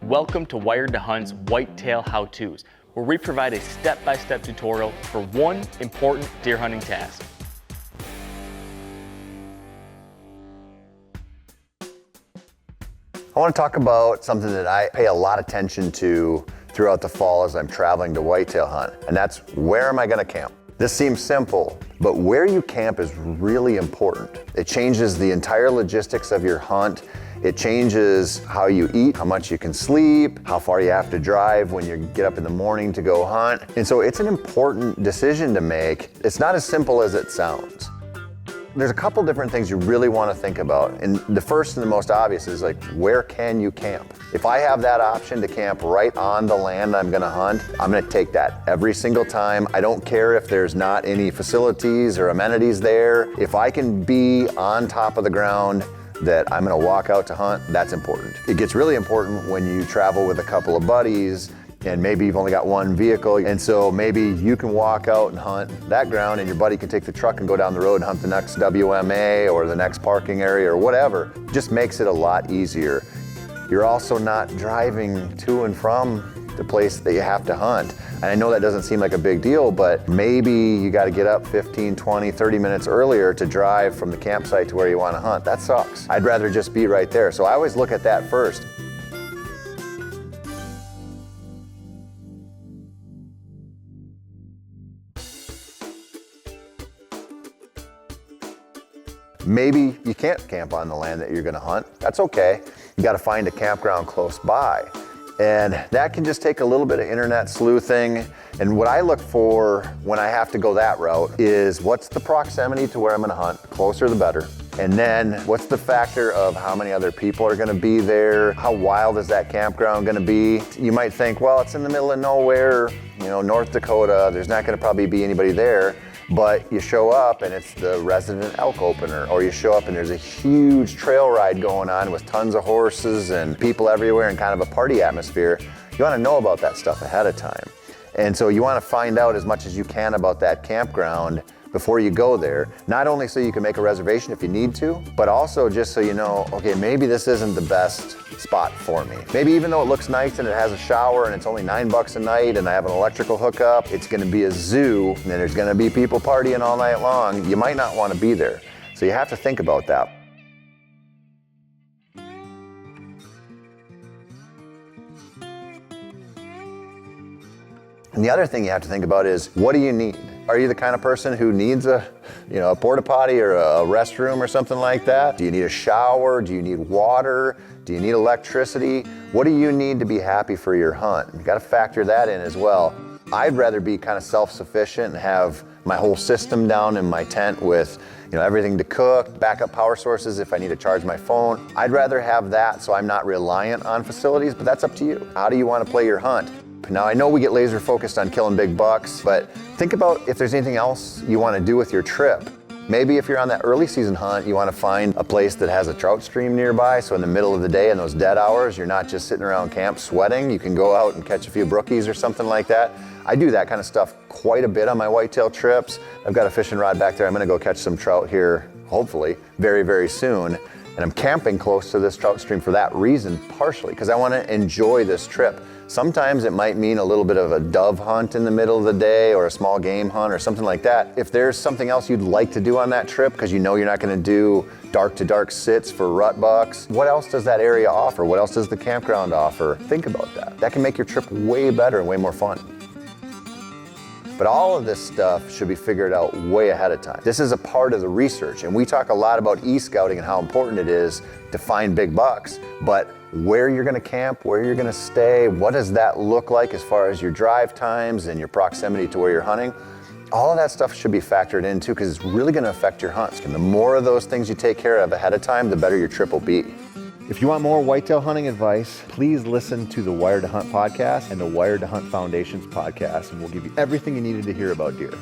Welcome to WiredToHunt's Whitetail How-Tos, where we provide a step-by-step tutorial for one important deer hunting task. I want to talk about something that I pay a lot of attention to throughout the fall as I'm traveling to whitetail hunt, and that's where am I going to camp? This seems simple, but where you camp is really important. It changes the entire logistics of your hunt. It changes how you eat, how much you can sleep, how far you have to drive when you get up in the morning to go hunt. And so it's an important decision to make. It's not as simple as it sounds. There's a couple different things you really want to think about. And the first and the most obvious is like, where can you camp? If I have that option to camp right on the land I'm going to hunt, I'm going to take that every single time. I don't care if there's not any facilities or amenities there. If I can be on top of the ground that I'm going to walk out to hunt, that's important. It gets really important when you travel with a couple of buddies and maybe you've only got one vehicle, and so maybe you can walk out and hunt that ground and your buddy can take the truck and go down the road and hunt the next WMA or the next parking area or whatever. It just makes it a lot easier. You're also not driving to and from the place that you have to hunt. And I know that doesn't seem like a big deal, but maybe you got to get up 15, 20, 30 minutes earlier to drive from the campsite to where you want to hunt. That sucks. I'd rather just be right there. So I always look at that first. Maybe you can't camp on the land that you're going to hunt. That's okay. You got to find a campground close by. And that can just take a little bit of internet sleuthing. And what I look for when I have to go that route is what's the proximity to where I'm going to hunt? Closer the better. And then what's the factor of how many other people are going to be there? How wild is that campground going to be? You might think, well, it's in the middle of nowhere, North Dakota. There's not going to probably be anybody there. But you show up and it's the resident elk opener, or you show up and there's a huge trail ride going on with tons of horses and people everywhere and kind of a party atmosphere. You want to know about that stuff ahead of time. And so you want to find out as much as you can about that campground before you go there, not only so you can make a reservation if you need to, but also just so you know, okay, maybe this isn't the best spot for me. Maybe even though it looks nice and it has a shower and it's only $9 a night and I have an electrical hookup, it's gonna be a zoo and there's gonna be people partying all night long. You might not wanna be there. So you have to think about that. And the other thing you have to think about is, what do you need? Are you the kind of person who needs a porta potty or a restroom or something like that? Do you need a shower? Do you need water? Do you need electricity? What do you need to be happy for your hunt? You got to factor that in as well. I'd rather be kind of self-sufficient and have my whole system down in my tent with everything to cook, backup power sources if I need to charge my phone. I'd rather have that so I'm not reliant on facilities, but that's up to you. How do you want to play your hunt? Now, I know we get laser focused on killing big bucks, but think about if there's anything else you want to do with your trip. Maybe if you're on that early season hunt, you want to find a place that has a trout stream nearby, so in the middle of the day in those dead hours, you're not just sitting around camp sweating. You can go out and catch a few brookies or something like that. I do that kind of stuff quite a bit on my whitetail trips. I've got a fishing rod back there. I'm going to go catch some trout here, hopefully, very, very soon. And I'm camping close to this trout stream for that reason, partially, because I want to enjoy this trip. Sometimes it might mean a little bit of a dove hunt in the middle of the day or a small game hunt or something like that. If there's something else you'd like to do on that trip because you're not going to do dark to dark sits for rut bucks, what else does that area offer? What else does the campground offer? Think about that. That can make your trip way better and way more fun. But all of this stuff should be figured out way ahead of time. This is a part of the research, and we talk a lot about e-scouting and how important it is to find big bucks, but where you're gonna camp, where you're gonna stay, what does that look like as far as your drive times and your proximity to where you're hunting? All of that stuff should be factored in too, because it's really gonna affect your hunts. And the more of those things you take care of ahead of time, the better your trip will be. If you want more whitetail hunting advice, please listen to the Wired to Hunt podcast and the Wired to Hunt Foundation's podcast, and we'll give you everything you needed to hear about deer.